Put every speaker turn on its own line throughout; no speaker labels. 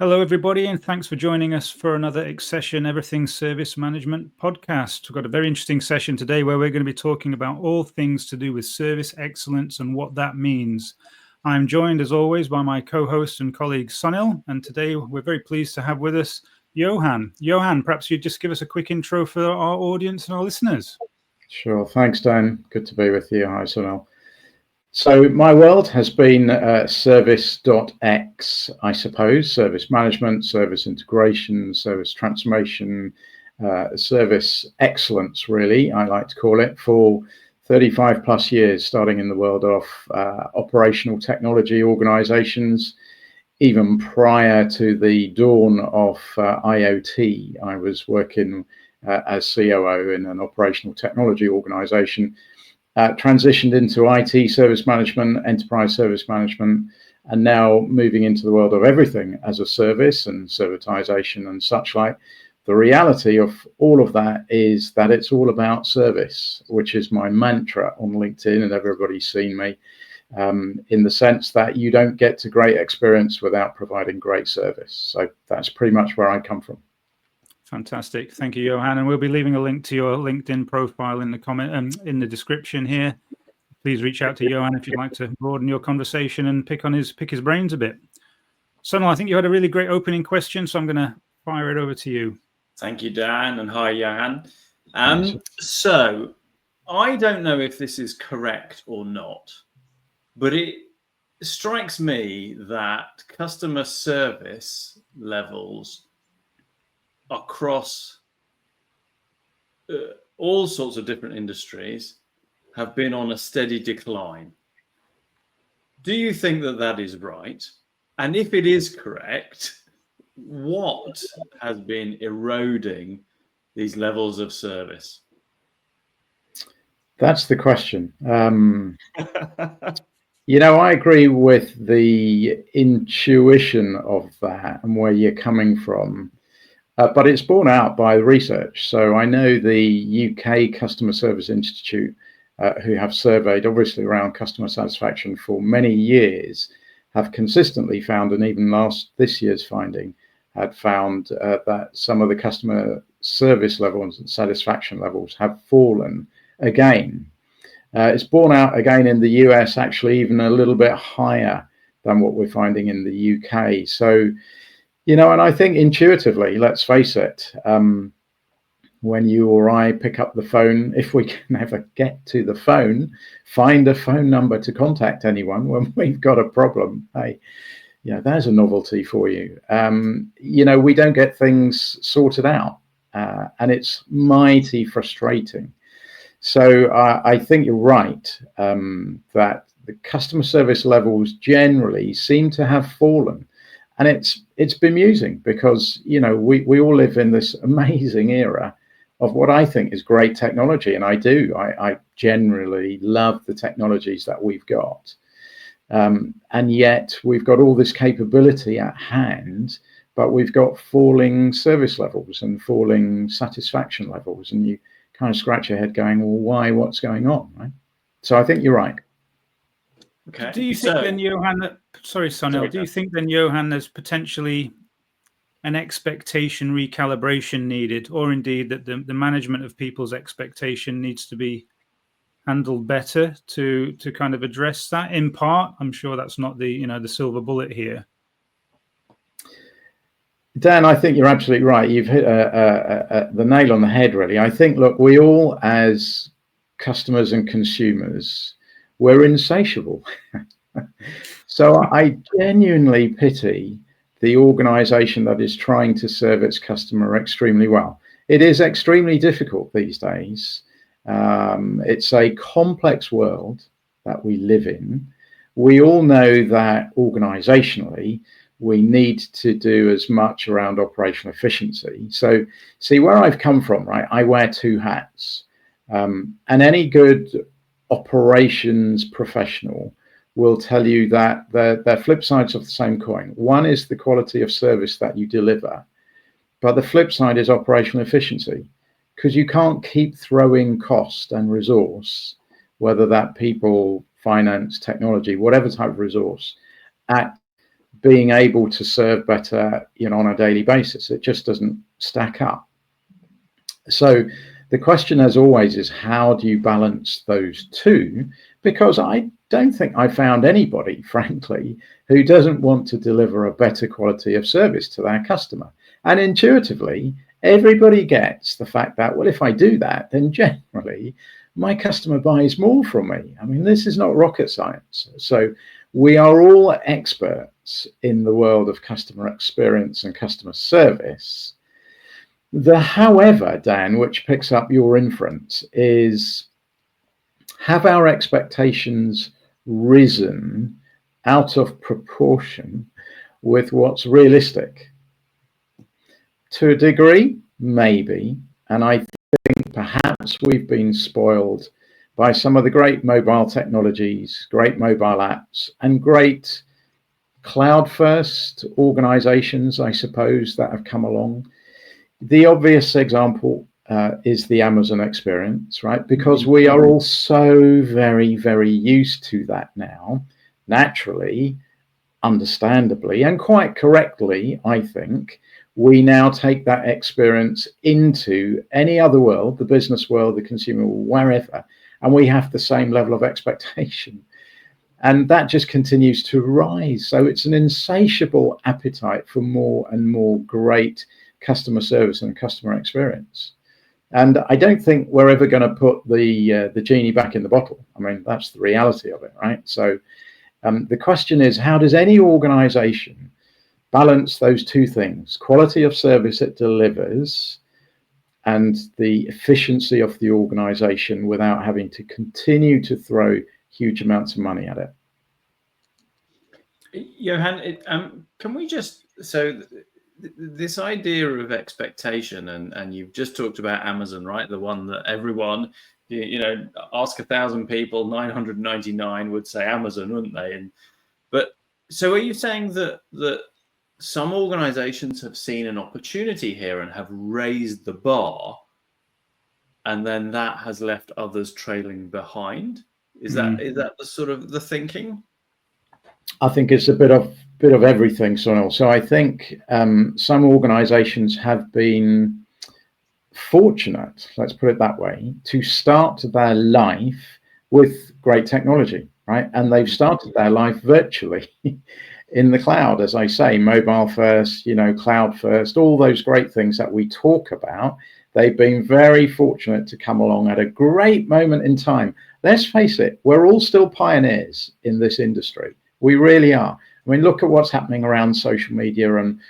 Hello, everybody, and thanks for joining us for another Accession Everything Service Management podcast. We've got a very interesting session today where we're going to be talking about all things to do with service excellence and what that means. I'm joined, as always, by my co-host and colleague, Sunil, and today we're very pleased to have with us Johann. Johann, perhaps you'd just give us a quick intro for our audience and our listeners.
Sure. Thanks, Dan. Good to be with you. Hi, Sunil. So my world has been service.x, I suppose, service management, service integration, service transformation, service excellence, really, I like to call it, for 35 plus years, starting in the world of operational technology organizations. Even prior to the dawn of IoT, I was working as COO in an operational technology organization. Transitioned into IT service management, enterprise service management, and now moving into the world of everything as a service and servitization and such like. The reality of all of that is that it's all about service, which is my mantra on LinkedIn, and everybody's seen me, in the sense that you don't get to great experience without providing great service. So that's pretty much where I come from.
Fantastic. Thank you, Johann. And we'll be leaving a link to your LinkedIn profile in the comment in the description here. Please reach out to Johann if you'd like to broaden your conversation and pick his brains a bit. Sunil, I think you had a really great opening question, so I'm going to fire it over to you.
Thank you, Dan, and hi, Johann. So I don't know if this is correct or not, but it strikes me that customer service levels across all sorts of different industries have been on a steady decline. Do you think that that is right? And if it is correct, what has been eroding these levels of service?
That's the question. I agree with the intuition of that and where you're coming from. But it's borne out by the research. So I know the UK Customer Service Institute, who have surveyed obviously around customer satisfaction for many years, have consistently found, and even this year's finding had found that some of the customer service levels and satisfaction levels have fallen again. It's borne out again in the US, actually even a little bit higher than what we're finding in the UK. So and I think intuitively, let's face it, when you or I pick up the phone, if we can ever get to the phone, find a phone number to contact anyone when we've got a problem, hey, there's a novelty for you. We don't get things sorted out, and it's mighty frustrating. So I think you're right that the customer service levels generally seem to have fallen. And it's bemusing because, we all live in this amazing era of what I think is great technology. And I do. I generally love the technologies that we've got. And yet we've got all this capability at hand, but we've got falling service levels and falling satisfaction levels. And you kind of scratch your head going, well, why? What's going on? Right? So I think you're right.
Okay. Do you think then, Johann, sorry, Sunil, do you think then, Johann, there's potentially an expectation recalibration needed, or indeed that the management of people's expectation needs to be handled better to kind of address that in part? I'm sure that's not the silver bullet here.
Dan, I think you're absolutely right. You've hit the nail on the head, really. I think, look, we all as customers and consumers, we're insatiable. So I genuinely pity the organization that is trying to serve its customer extremely well. It is extremely difficult these days. It's a complex world that we live in. We all know that organizationally, we need to do as much around operational efficiency. So see where I've come from, right? I wear two hats. And any good operations professional will tell you that they're flip sides of the same coin. One is the quality of service that you deliver, but the flip side is operational efficiency, because you can't keep throwing cost and resource, whether that people, finance, technology, whatever type of resource, at being able to serve better, on a daily basis. It just doesn't stack up. So the question, as always, is how do you balance those two? Because I don't think I found anybody, frankly, who doesn't want to deliver a better quality of service to their customer. And intuitively, everybody gets the fact that, well, if I do that, then generally my customer buys more from me. I mean, this is not rocket science. So we are all experts in the world of customer experience and customer service. However, Dan, which picks up your inference, is have our expectations risen out of proportion with what's realistic? To a degree, maybe. And I think perhaps we've been spoiled by some of the great mobile technologies, great mobile apps, and great cloud-first organizations, I suppose, that have come along. The obvious example is the Amazon experience, right? Because we are all so very, very used to that now, naturally, understandably, and quite correctly, I think, we now take that experience into any other world, the business world, the consumer world, wherever, and we have the same level of expectation. And that just continues to rise. So it's an insatiable appetite for more and more great customer service and customer experience. And I don't think we're ever going to put the genie back in the bottle. I mean, that's the reality of it, right? So the question is, how does any organization balance those two things, quality of service it delivers and the efficiency of the organization, without having to continue to throw huge amounts of money at it?
Johann, can we just, so this idea of expectation, and you've just talked about Amazon, right? The one that everyone, ask 1,000 people, 999 would say Amazon, wouldn't they? But so are you saying that some organizations have seen an opportunity here and have raised the bar, and then that has left others trailing behind? Is that the sort of the thinking?
I think it's a bit of everything, Sonal. So I think some organizations have been fortunate, let's put it that way, to start their life with great technology, right? And they've started their life virtually in the cloud, as I say, mobile first, cloud first, all those great things that we talk about. They've been very fortunate to come along at a great moment in time. Let's face it, we're all still pioneers in this industry. We really are. I mean, look at what's happening around social media and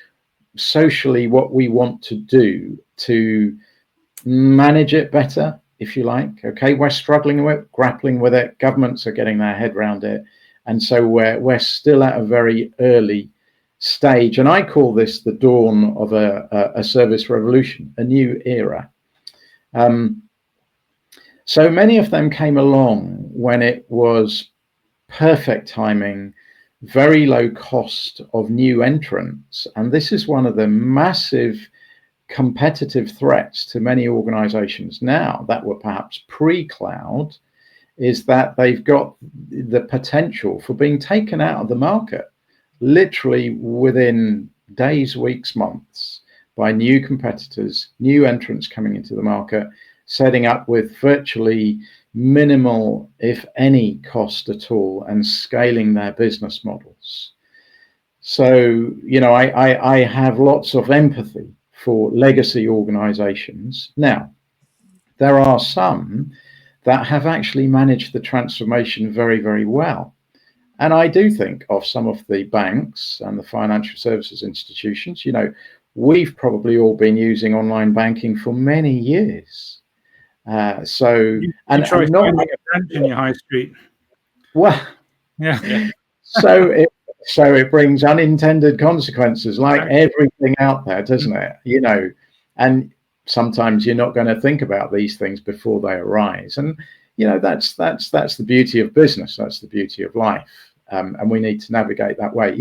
socially what we want to do to manage it better, if you like. Okay, we're struggling with it, grappling with it. Governments are getting their head around it. And so we're still at a very early stage. And I call this the dawn of a service revolution, a new era. So many of them came along when it was perfect timing, very low cost of new entrants. And this is one of the massive competitive threats to many organizations now that were perhaps pre-cloud, is that they've got the potential for being taken out of the market literally within days, weeks, months by new competitors, new entrants coming into the market, setting up with virtually minimal, if any, cost at all, and scaling their business models. So, I have lots of empathy for legacy organizations. Now, there are some that have actually managed the transformation very, very well. And I do think of some of the banks and the financial services institutions. We've probably all been using online banking for many years.
You try finding a branch in your high street.
Well,
yeah.
So it brings unintended consequences, like everything out there, doesn't it? And sometimes you're not going to think about these things before they arise. And that's the beauty of business. That's the beauty of life. And we need to navigate that way.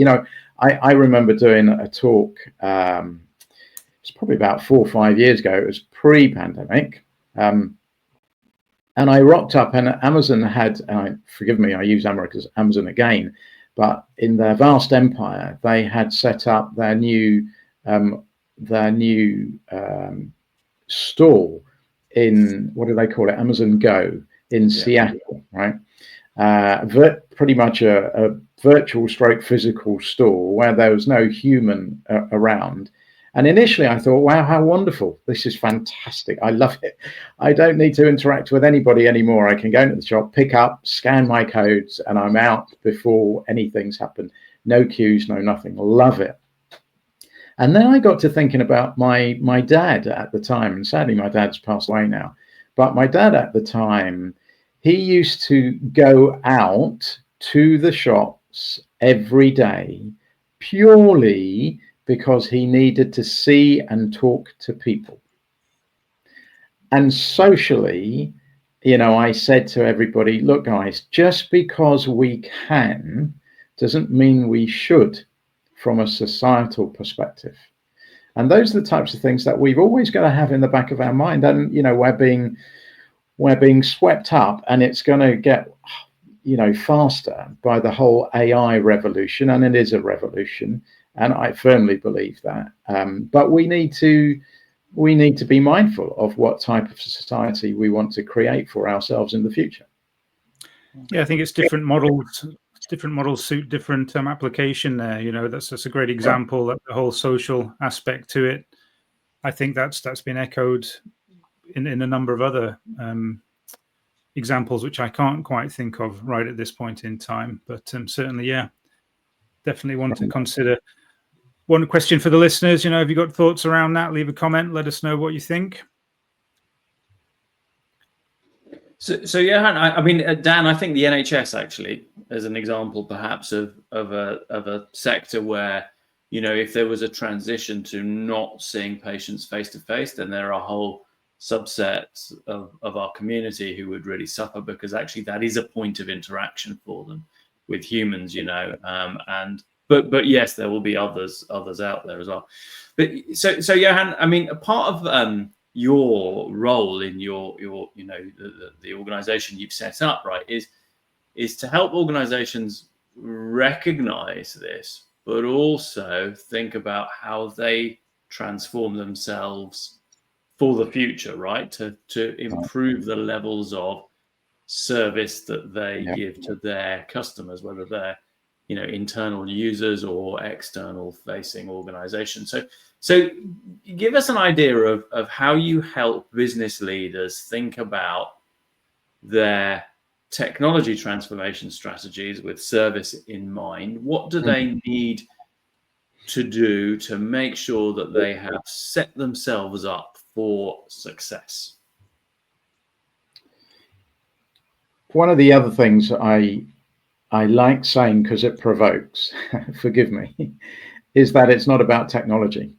I remember doing a talk. It's probably about 4 or 5 years ago. It was pre-pandemic. And I rocked up, and Amazon had, forgive me, I use Amazon again, but in their vast empire, they had set up their new store in, what do they call it, Amazon Go in Seattle, right? Pretty much a virtual stroke physical store where there was no human around. And initially I thought, wow, how wonderful. This is fantastic. I love it. I don't need to interact with anybody anymore. I can go into the shop, pick up, scan my codes, and I'm out before anything's happened. No queues, no nothing. Love it. And then I got to thinking about my dad at the time, and sadly my dad's passed away now, but my dad at the time, he used to go out to the shops every day purely because he needed to see and talk to people. And socially, I said to everybody, look, guys, just because we can doesn't mean we should from a societal perspective. And those are the types of things that we've always got to have in the back of our mind. And, we're being swept up, and it's going to get, faster by the whole AI revolution. And it is a revolution. And I firmly believe that. But we need to be mindful of what type of society we want to create for ourselves in the future.
Yeah, I think it's different models. Different models suit different application there. That's a great example of the whole social aspect to it. I think that's been echoed in a number of other examples, which I can't quite think of right at this point in time. But certainly, yeah, definitely want to consider. One question for the listeners, have you got thoughts around that? Leave a comment. Let us know what you think.
So Johann, I mean, Dan, I think the NHS actually, as an example, perhaps of a sector where, if there was a transition to not seeing patients face to face, then there are whole subsets of our community who would really suffer, because actually that is a point of interaction for them with humans, but yes, there will be others out there as well. But so Johann, I mean, a part of your role in your the organization you've set up, right, is to help organizations recognize this, but also think about how they transform themselves for the future, right, to improve the levels of service that they give to their customers, whether they're internal users or external facing organizations. So give us an idea of how you help business leaders think about their technology transformation strategies with service in mind. What do they need to do to make sure that they have set themselves up for success?
One of the other things I like saying, because it provokes, forgive me, is that it's not about technology.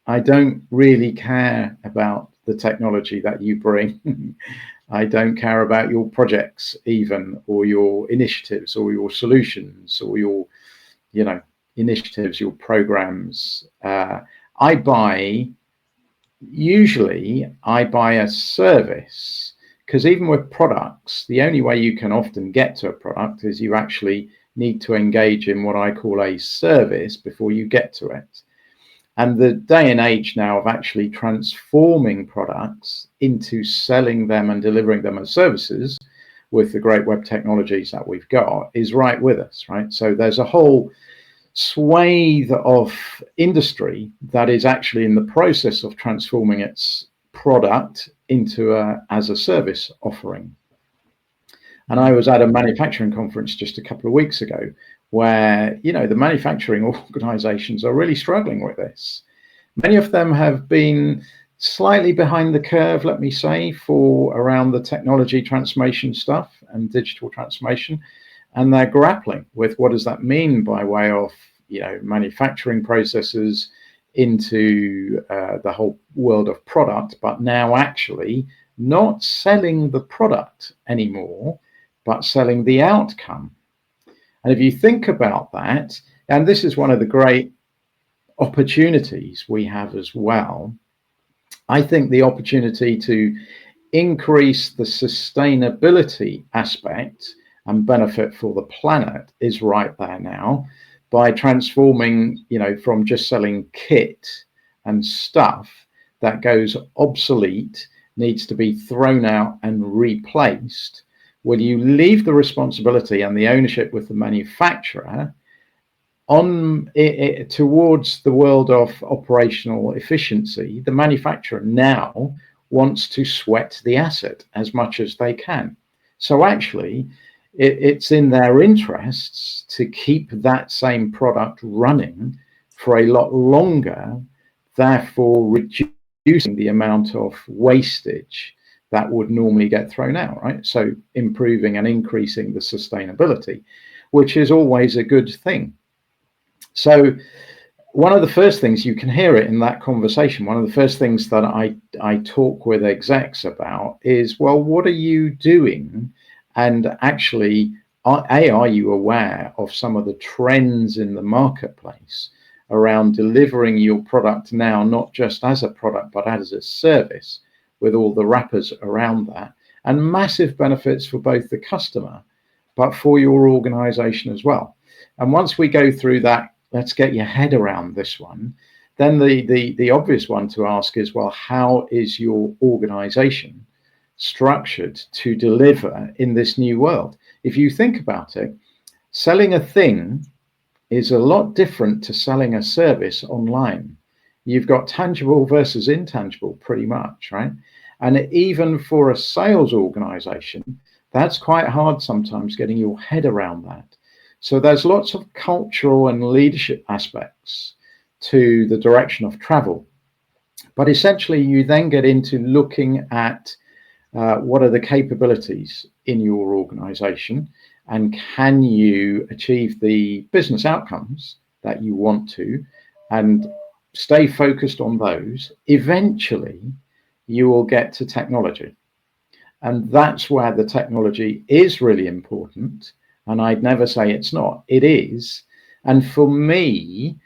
I don't really care about the technology that you bring. I don't care about your projects even, or your initiatives, or your solutions, or your, initiatives, your programs. Usually I buy a service, because even with products, the only way you can often get to a product is you actually need to engage in what I call a service before you get to it. And the day and age now of actually transforming products into selling them and delivering them as services with the great web technologies that we've got is right with us, right? So there's a whole swathe of industry that is actually in the process of transforming its product into as a service offering. And I was at a manufacturing conference just a couple of weeks ago where, the manufacturing organizations are really struggling with this. Many of them have been slightly behind the curve, let me say, for around the technology transformation stuff and digital transformation. And they're grappling with what does that mean by way of, manufacturing processes into the whole world of product, but now actually not selling the product anymore, but selling the outcome. And if you think about that, and this is one of the great opportunities we have as well, I think the opportunity to increase the sustainability aspect and benefit for the planet is right there now by transforming, from just selling kit and stuff that goes obsolete, needs to be thrown out and replaced. When you leave the responsibility and the ownership with the manufacturer on towards the world of operational efficiency, the manufacturer now wants to sweat the asset as much as they can. So actually, it's in their interests to keep that same product running for a lot longer, therefore reducing the amount of wastage that would normally get thrown out, right? So improving and increasing the sustainability, which is always a good thing. So one of the first things, you can hear it in that conversation, one of the first things that I talk with execs about is, well, what are you doing? And actually, are you aware of some of the trends in the marketplace around delivering your product now, not just as a product, but as a service, with all the wrappers around that, and massive benefits for both the customer, but for your organization as well. And once we go through that, let's get your head around this one, then the obvious one to ask is, well, how is your organization structured to deliver in this new world? If you think about it, selling a thing is a lot different to selling a service online. You've got tangible versus intangible pretty much, right? And even for a sales organization, that's quite hard sometimes getting your head around that. So there's lots of cultural and leadership aspects to the direction of travel. But essentially, you then get into looking at what are the capabilities in your organization, and can you achieve the business outcomes that you want to, and stay focused on those. Eventually, you will get to technology. And that's where the technology is really important. And I'd never say it's not. It is. And for me,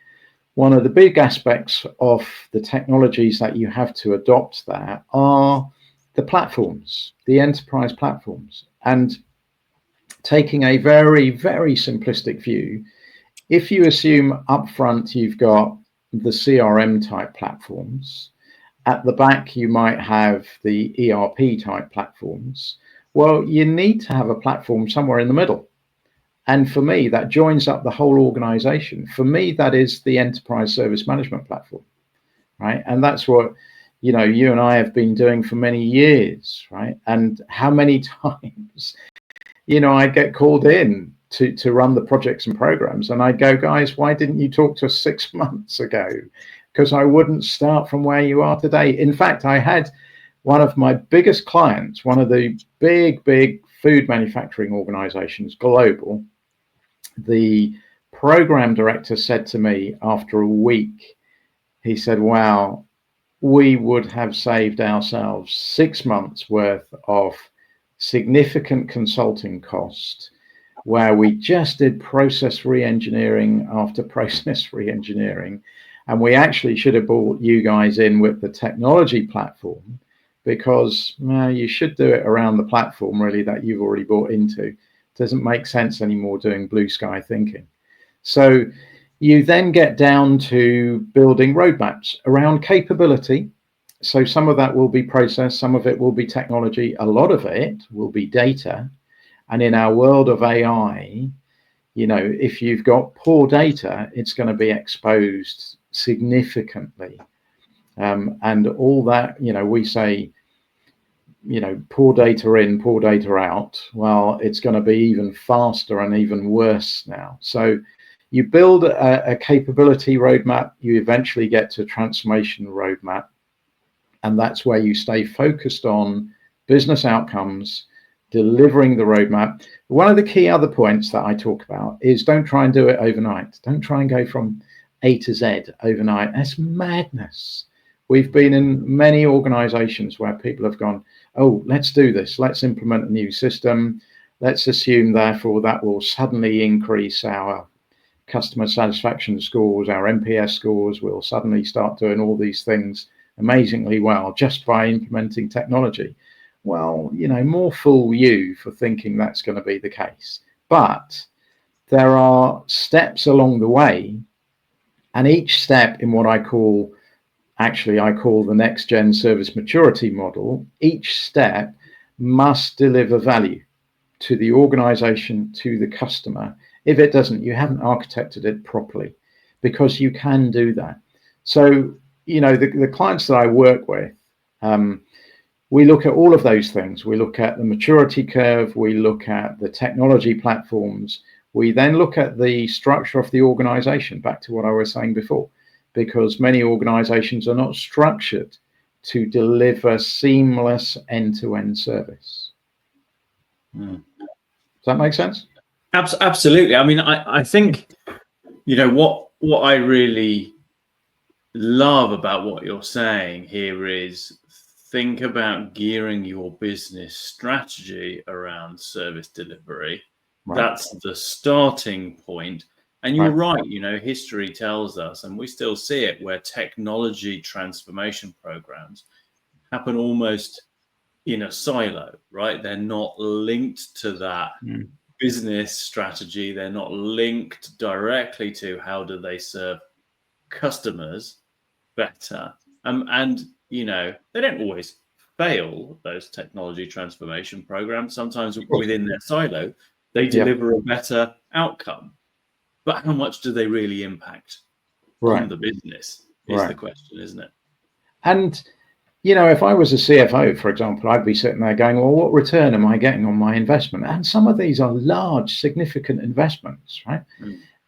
one of the big aspects of the technologies that you have to adopt there are the platforms, the enterprise platforms. And taking a very, very simplistic view, if you assume upfront you've got the CRM type platforms, at the back you might have the ERP type platforms, well, you need to have a platform somewhere in the middle. And for me, that joins up the whole organization. For me, that is the enterprise service management platform, right? And that's what, you and I have been doing for many years, right? And how many times, I get called in to run the projects and programs, and I go, guys, why didn't you talk to us 6 months ago? Because I wouldn't start from where you are today. In fact, I had one of my biggest clients, one of the big food manufacturing organizations, global. The program director said to me after a week, he said, wow, we would have saved ourselves 6 months worth of significant consulting cost, where we just did process re-engineering after process re-engineering. And we actually should have brought you guys in with the technology platform, because you should do it around the platform really that you've already bought into. It doesn't make sense anymore doing blue sky thinking. So you then get down to building roadmaps around capability. So some of that will be process, some of it will be technology, a lot of it will be data. And in our world of AI, if you've got poor data, it's going to be exposed significantly. And all that, we say, poor data in, poor data out. Well, it's going to be even faster and even worse now. So you build a capability roadmap, you eventually get to a transformation roadmap. And that's where you stay focused on business outcomes, delivering the roadmap. One of the key other points that I talk about is don't try and do it overnight. Don't try and go from A to Z overnight. That's madness. We've been in many organizations where people have gone, oh, let's do this. Let's implement a new system. Let's assume, therefore, that will suddenly increase our customer satisfaction scores, our NPS scores. We'll suddenly start doing all these things amazingly well just by implementing technology. well, more fool you for thinking that's going to be the case. But there are steps along the way, and each step in what I call the next gen service maturity model, each step must deliver value to the organization, to the customer. If it doesn't, you haven't architected it properly, because you can do that. So, the clients that I work with, we look at all of those things. We look at the maturity curve, we look at the technology platforms, we then look at the structure of the organization, back to what I was saying before, because many organizations are not structured to deliver seamless end-to-end service. Does that make sense?
Absolutely. I mean, I think, what I really love about what you're saying here is think about gearing your business strategy around service delivery. Right. That's the starting point. And you're right, history tells us, and we still see it, where technology transformation programs happen almost in a silo, right? They're not linked to that business strategy. They're not linked directly to how do they serve customers better. And they don't always fail, those technology transformation programs. Sometimes within their silo, they deliver a better outcome. But how much do they really impact on the business is the question, isn't it?
And, if I was a CFO, for example, I'd be sitting there going, well, what return am I getting on my investment? And some of these are large, significant investments, right?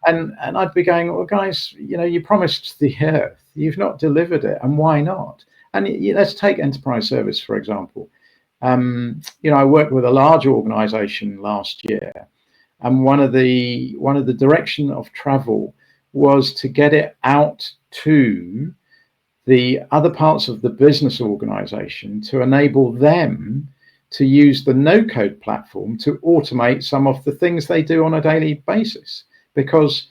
And I'd be going, well, guys, you promised the earth, you've not delivered it, and why not? And let's take enterprise service, for example. I worked with a large organization last year, and one of the direction of travel was to get it out to the other parts of the business organization to enable them to use the no-code platform to automate some of the things they do on a daily basis. Because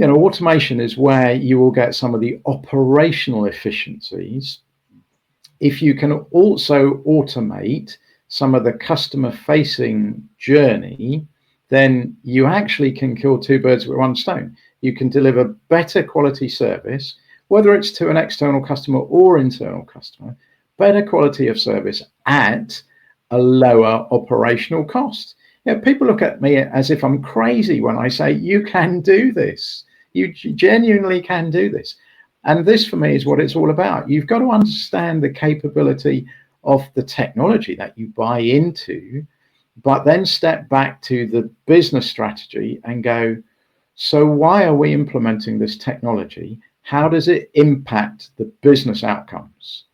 automation is where you will get some of the operational efficiencies. If you can also automate some of the customer-facing journey, then you actually can kill two birds with one stone. You can deliver better quality service, whether it's to an external customer or internal customer, better quality of service at a lower operational cost. People look at me as if I'm crazy when I say, you can do this. You genuinely can do this. And this, for me, is what it's all about. You've got to understand the capability of the technology that you buy into, but then step back to the business strategy and go, so why are we implementing this technology? How does it impact the business outcomes?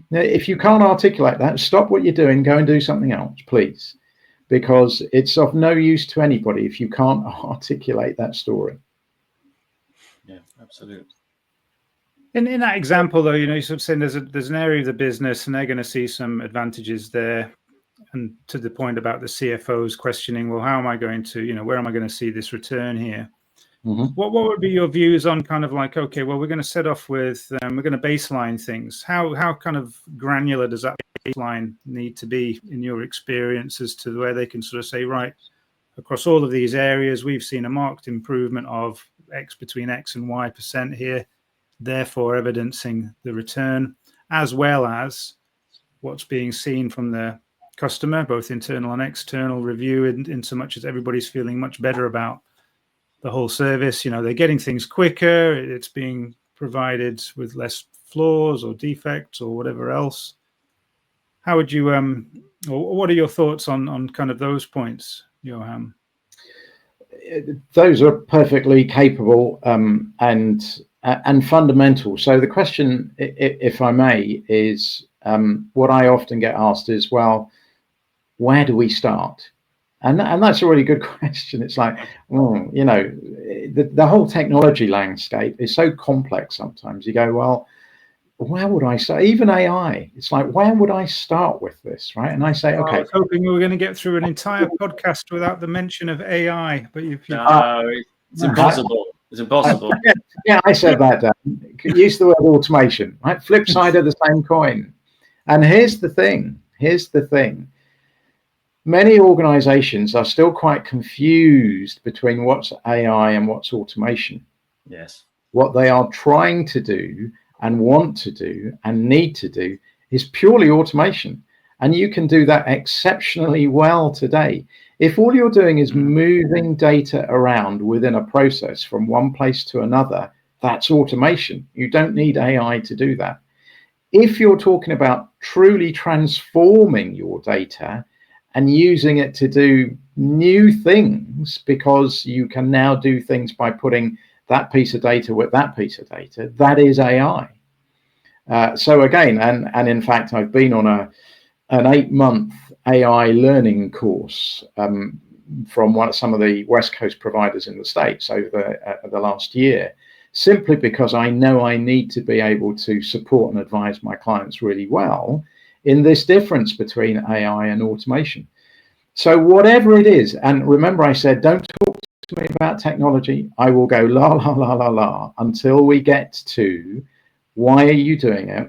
Now, if you can't articulate that, stop what you're doing, go and do something else, please. Because it's of no use to anybody if you can't articulate that story.
Yeah, absolutely.
In that example, though, you sort of saying there's an area of the business and they're going to see some advantages there. And to the point about the CFOs questioning, well, how am I going to, where am I going to see this return here? What would be your views on kind of like, okay, well, we're going to set off with, we're going to baseline things. How kind of granular does that baseline need to be in your experience as to where they can sort of say, right, across all of these areas, we've seen a marked improvement of X between X and Y% here, therefore evidencing the return, as well as what's being seen from the customer, both internal and external review, in so much as everybody's feeling much better about the whole service. They're getting things quicker, it's being provided with less flaws or defects or whatever else. How would you or what are your thoughts on kind of those points, Johann?
Those are perfectly capable and fundamental. So the question, if I may, is what I often get asked is, well, where do we start? And that's a really good question. It's like, the whole technology landscape is so complex sometimes. You go, well, where would I start? Even AI, it's like, where would I start with this, right? And I say, okay.
I was hoping we were going to get through an entire podcast without the mention of AI, but
no, it's impossible. It's impossible.
Yeah, I said that, Dan. Use the word automation, right? Flip side of the same coin. And here's the thing. Here's the thing. Many organizations are still quite confused between what's AI and what's automation.
Yes.
What they are trying to do and want to do and need to do is purely automation. And you can do that exceptionally well today. If all you're doing is moving data around within a process from one place to another, that's automation. You don't need AI to do that. If you're talking about truly transforming your data and using it to do new things, because you can now do things by putting that piece of data with that piece of data, that is AI. So again, and in fact, I've been on an 8-month AI learning course from some of the West Coast providers in the States over the last year, simply because I know I need to be able to support and advise my clients really well in this difference between AI and automation. So whatever it is, and remember I said, don't talk to me about technology. I will go la, la, la, la, la, until we get to why are you doing it?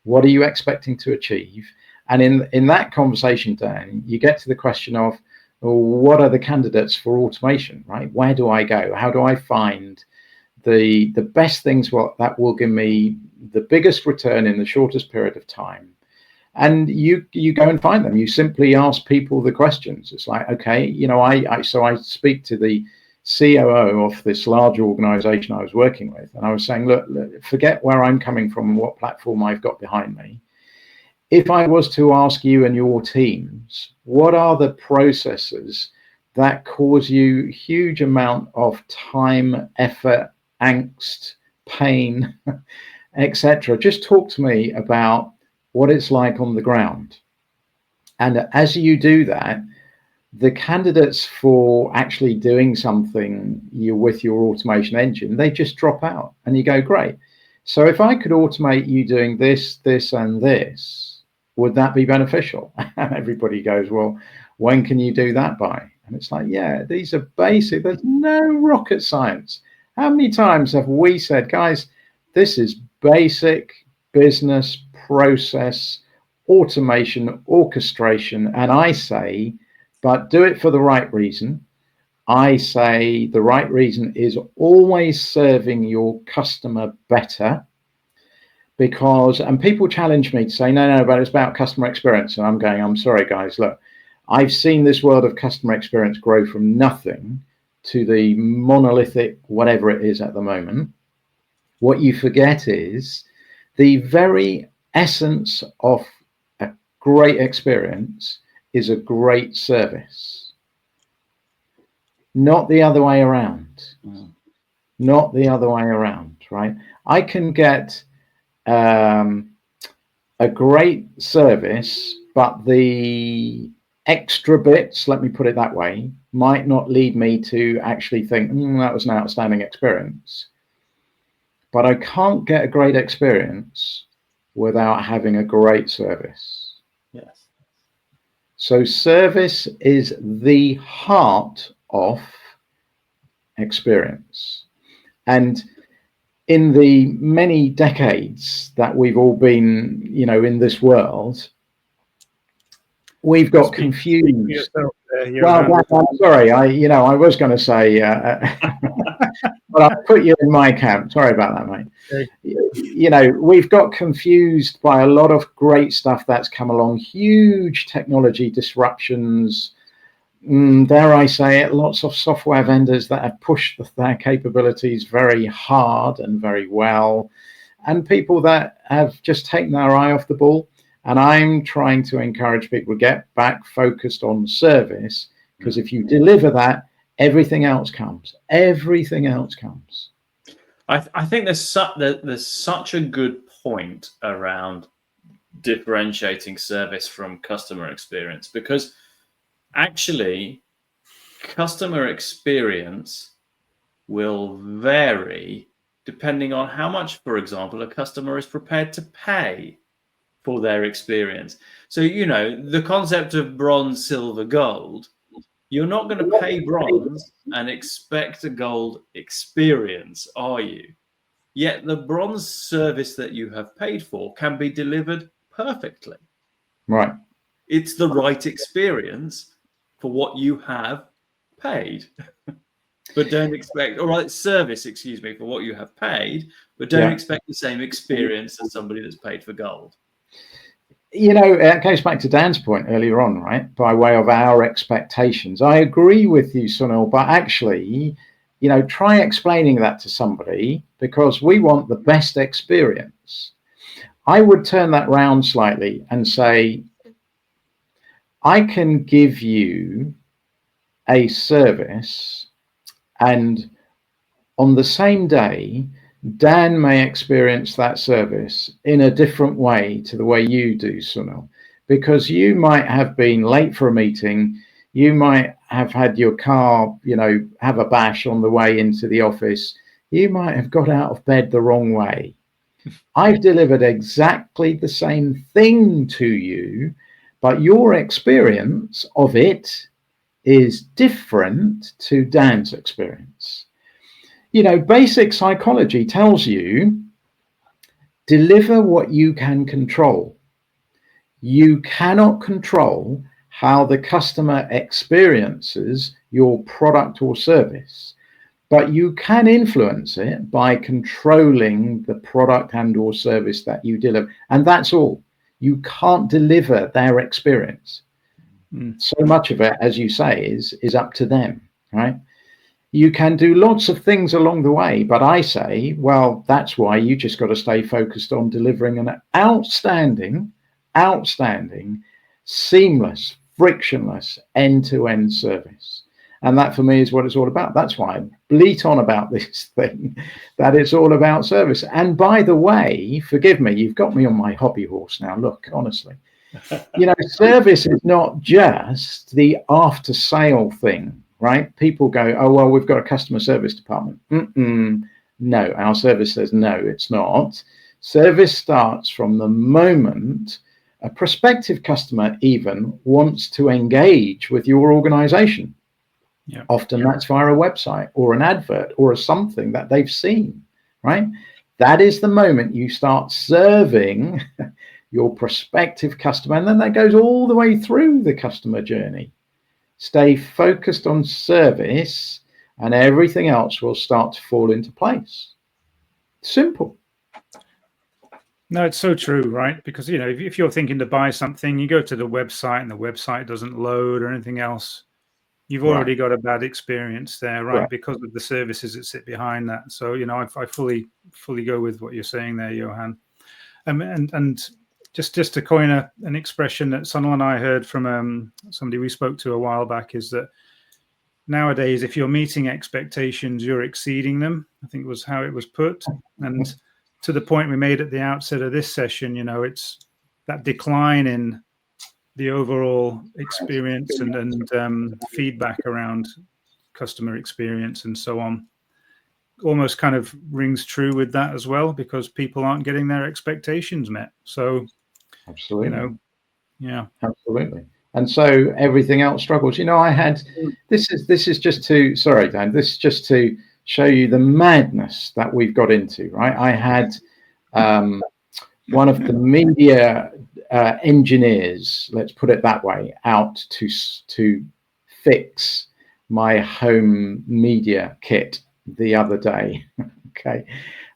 What are you expecting to achieve? And in that conversation, Dan, you get to the question of, well, what are the candidates for automation, right? Where do I go? How do I find the best things that will give me the biggest return in the shortest period of time? And you go and find them. You simply ask people the questions. It's like, okay, I speak to the COO of this large organization I was working with, and I was saying, look, forget where I'm coming from and what platform I've got behind me. If I was to ask you and your teams, what are the processes that cause you huge amount of time, effort, angst, pain, etc.? Just talk to me about what it's like on the ground. And as you do that, the candidates for actually doing something with your automation engine, they just drop out, and you go, great. So if I could automate you doing this, this, and this, would that be beneficial? And everybody goes, well, when can you do that by? And it's like, yeah, these are basic. There's no rocket science. How many times have we said, guys, this is basic business process automation, orchestration, and I say, but do it for the right reason. I say the right reason is always serving your customer better, because, and people challenge me to say, no, but it's about customer experience. And I'm going, I'm sorry, guys, look, I've seen this world of customer experience grow from nothing to the monolithic, whatever it is at the moment. What you forget is the very essence of a great experience is a great service, not the other way around. Not the other way around, right? I can get a great service, but the extra bits, let me put it that way, might not lead me to actually think, that was an outstanding experience. But I can't get a great experience without having a great service.
Yes.
So service is the heart of experience. And in the many decades that we've all been, in this world, we've got confused. Well, I'm sorry. I was going to say, but I'll put you in my camp. Sorry about that, mate. Okay. We've got confused by a lot of great stuff that's come along, huge technology disruptions. Dare I say it, lots of software vendors that have pushed their capabilities very hard and very well, and people that have just taken their eye off the ball. And I'm trying to encourage people to get back focused on service, because if you deliver that, everything else comes. Everything else comes.
I think there's such a good point around differentiating service from customer experience, because actually customer experience will vary depending on how much, for example, a customer is prepared to pay for their experience. So, the concept of bronze, silver, gold, you're not going to pay bronze and expect a gold experience, are you? Yet the bronze service that you have paid for can be delivered perfectly.
Right.
It's the right experience for what you have paid. But don't expect, or right, service, excuse me, for what you have paid, but don't expect the same experience as somebody that's paid for gold.
It goes back to Dan's point earlier on, right? By way of our expectations. I agree with you, Sunil, but actually, try explaining that to somebody, because we want the best experience. I would turn that round slightly and say, I can give you a service, and on the same day, Dan may experience that service in a different way to the way you do, Sunil, because you might have been late for a meeting. You might have had your car, have a bash on the way into the office. You might have got out of bed the wrong way. I've delivered exactly the same thing to you, but your experience of it is different to Dan's experience. Basic psychology tells you deliver what you can control. You cannot control how the customer experiences your product or service, but you can influence it by controlling the product and or service that you deliver. And that's all. You can't deliver their experience. So much of it, as you say, is up to them, right? You can do lots of things along the way, but I say, well, that's why you just got to stay focused on delivering an outstanding, seamless, frictionless, end-to-end service. And that for me is what it's all about. That's why I bleat on about this thing, that it's all about service. And by the way, forgive me, you've got me on my hobby horse now. Look, honestly, service is not just the after sale thing. Right? People go, oh, well, we've got a customer service department. No, our service says no, it's not. Service starts from the moment a prospective customer even wants to engage with your organization. Often that's via a website or an advert or something that they've seen, right? That is the moment you start serving your prospective customer, and then that goes all the way through the customer journey. Stay focused on service and everything else will start to fall into place. Simple.
No, it's so true, right? Because, if you're thinking to buy something, you go to the website and the website doesn't load or anything else, you've already got a bad experience there, right? Because of the services that sit behind that. So, I fully go with what you're saying there, Johann. And just to coin an expression that Sunil and I heard from somebody we spoke to a while back, is that nowadays, if you're meeting expectations, you're exceeding them. I think was how it was put. And to the point we made at the outset of this session, it's that decline in the overall experience and feedback around customer experience and so on. Almost kind of rings true with that as well, because people aren't getting their expectations met. So,
absolutely,
absolutely,
and so everything else struggles. I had this is just to, sorry, Dan, this is just to show you the madness that we've got into, right? I had one of the media engineers, let's put it that way, out to fix my home media kit the other day. Okay,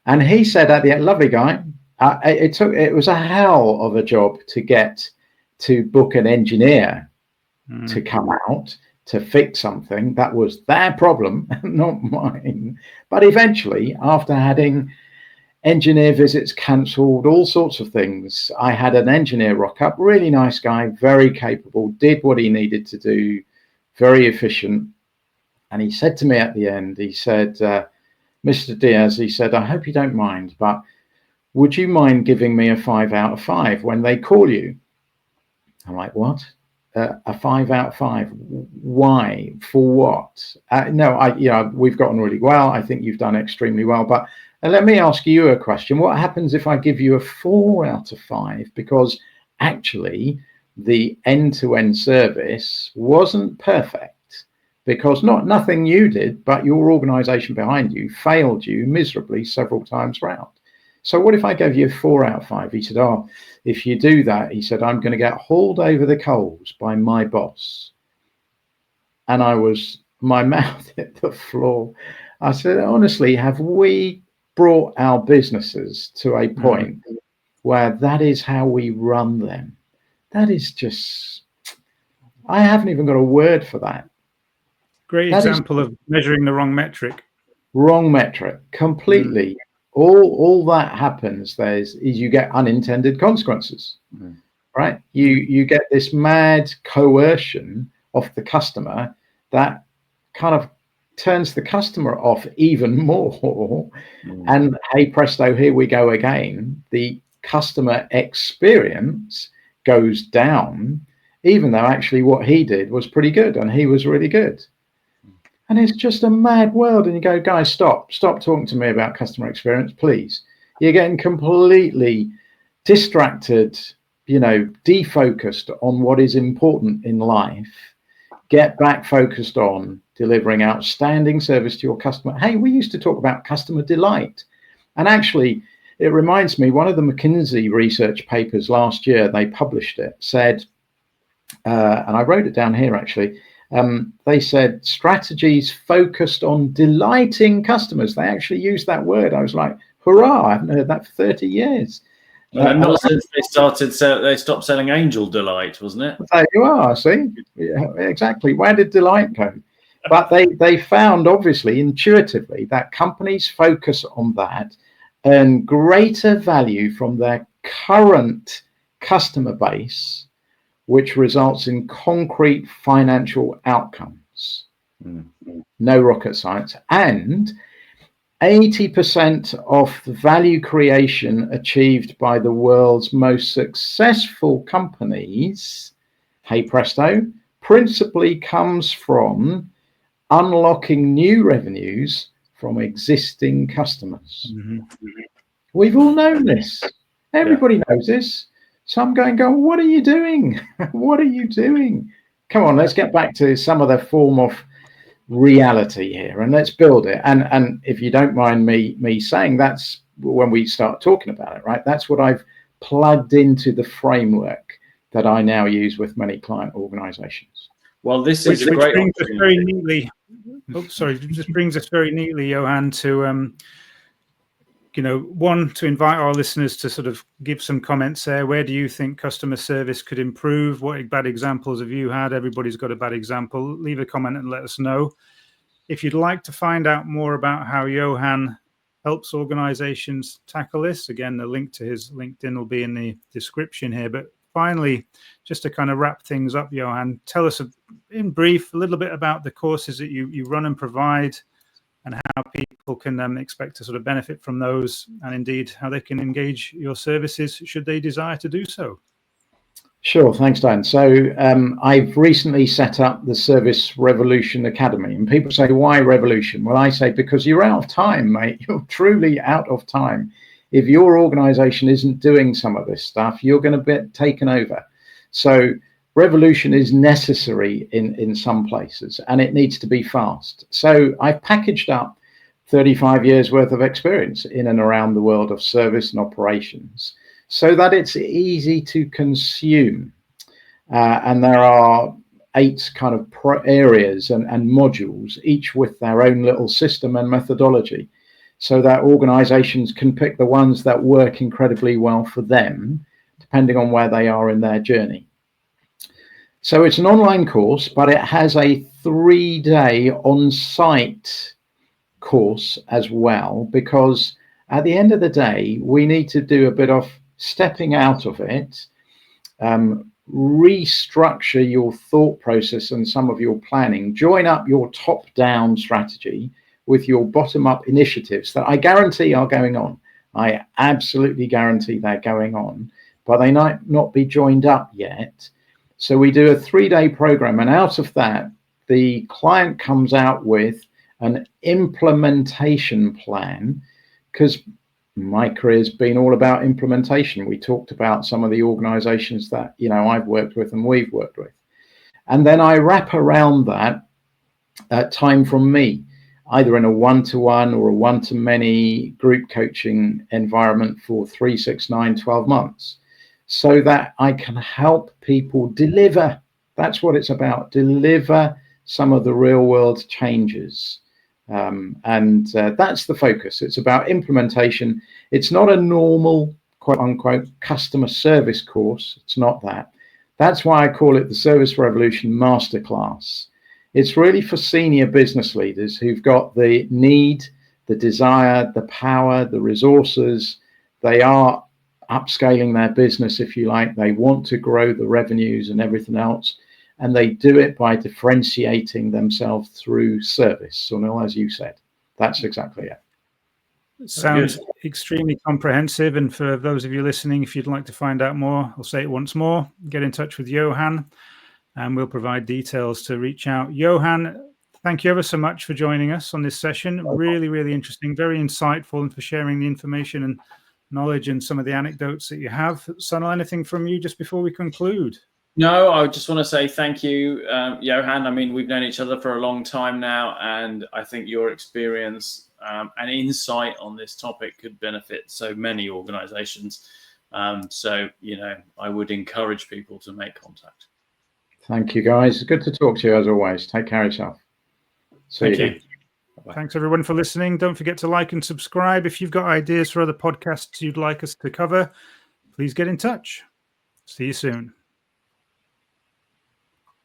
and he said at the end, lovely guy, it was a hell of a job to get to book an engineer to come out to fix something that was their problem, not mine. But eventually, after having engineer visits cancelled, all sorts of things, I had an engineer rock up, really nice guy, very capable, did what he needed to do, very efficient. And he said to me at the end, he said, Mr. Diaz, he said, I hope you don't mind, but would you mind giving me a 5 out of 5 when they call you? I'm like, what? A 5 out of 5? Why? For what? No, we've gotten really well. I think you've done extremely well. But let me ask you a question. What happens if I give you a 4 out of 5? Because actually, the end-to-end service wasn't perfect, because nothing you did, but your organization behind you failed you miserably several times round. So what if I gave you a 4 out of 5? He said, oh, if you do that, he said, I'm going to get hauled over the coals by my boss. And my mouth hit the floor. I said, honestly, have we brought our businesses to a point where that is how we run them? That is just, I haven't even got a word for that.
Great example of measuring the wrong metric.
Wrong metric, completely. All that happens is you get unintended consequences, right? You get this mad coercion of the customer that kind of turns the customer off even more. And hey presto, here we go again. The customer experience goes down, even though actually what he did was pretty good and he was really good. And it's just a mad world. And you go, guys, stop talking to me about customer experience, please. You're getting completely distracted, defocused on what is important in life. Get back focused on delivering outstanding service to your customer. Hey, we used to talk about customer delight. And actually, it reminds me, one of the McKinsey research papers last year, they published it, said, and I wrote it down here actually, they said strategies focused on delighting customers. They actually used that word. I was like, hurrah, I haven't heard that for 30 years.
And not since they stopped selling Angel Delight, wasn't it?
There you are, see? Yeah, exactly. Where did delight go? But they found, obviously, intuitively, that companies focus on that and greater value from their current customer base, which results in concrete financial outcomes. No rocket science. And 80% of the value creation achieved by the world's most successful companies, hey presto, principally comes from unlocking new revenues from existing customers. We've all known this. Everybody knows this. So I'm going, what are you doing? What are you doing? Come on, let's get back to some of the form of reality here and let's build it. And if you don't mind me saying, that's when we start talking about it, right? That's what I've plugged into the framework that I now use with many client organizations.
Well, this is a great
brings us very neatly. Just brings us very neatly, Johann, to one, to invite our listeners to sort of give some comments there. Where do you think customer service could improve? What bad examples have you had? Everybody's got a bad example. Leave a comment and let us know. If you'd like to find out more about how Johann helps organizations tackle this, again, the link to his LinkedIn will be in the description here. But finally, just to kind of wrap things up, Johann, tell us in brief a little bit about the courses that you run and provide, and how people can expect to sort of benefit from those, and indeed how they can engage your services should they desire to do so.
Sure, thanks, Dan. So I've recently set up the Service Revolution Academy, and people say, why revolution? Well, I say, because you're out of time, mate. You're truly out of time. If your organization isn't doing some of this stuff, you're going to be taken over. So revolution is necessary in some places, and it needs to be fast. So I've packaged up 35 years worth of experience in and around the world of service and operations so that it's easy to consume. And there are 8 kind of areas and modules, each with their own little system and methodology, so that organizations can pick the ones that work incredibly well for them, depending on where they are in their journey. So it's an online course, but it has a 3-day on-site course as well, because at the end of the day, we need to do a bit of stepping out of it, restructure your thought process and some of your planning, join up your top-down strategy with your bottom-up initiatives that I guarantee are going on. I absolutely guarantee they're going on, but they might not be joined up yet. So we do a 3-day program, and out of that, the client comes out with an implementation plan, because my career has been all about implementation. We talked about some of the organizations that, I've worked with and we've worked with. And then I wrap around that time from me. either in a one-to-one or a one-to-many group coaching environment for 3, 6, 9, 12 months, so that I can help people deliver. That's what it's about, deliver some of the real world changes. That's the focus. It's about implementation. It's not a normal, quote unquote, customer service course. It's not that. That's why I call it the Service Revolution Masterclass. It's really for senior business leaders who've got the need, the desire, the power, the resources. They are upscaling their business, if you like. They want to grow the revenues and everything else. And they do it by differentiating themselves through service. Sunil, as you said, that's exactly it.
Sounds extremely comprehensive. And for those of you listening, if you'd like to find out more, I'll say it once more, get in touch with Johann and we'll provide details to reach out. Johann, thank you ever so much for joining us on this session. Really, really interesting, very insightful, and for sharing the information and knowledge and some of the anecdotes that you have. Sunil, anything from you just before we conclude?
No, I just want to say thank you, Johann. I mean, we've known each other for a long time now, and I think your experience and insight on this topic could benefit so many organizations. So, I would encourage people to make contact.
Thank you, guys. Good to talk to you as always. Take care of yourself.
Thank you. Thanks, everyone, for listening. Don't forget to like and subscribe. If you've got ideas for other podcasts you'd like us to cover, please get in touch. See you soon.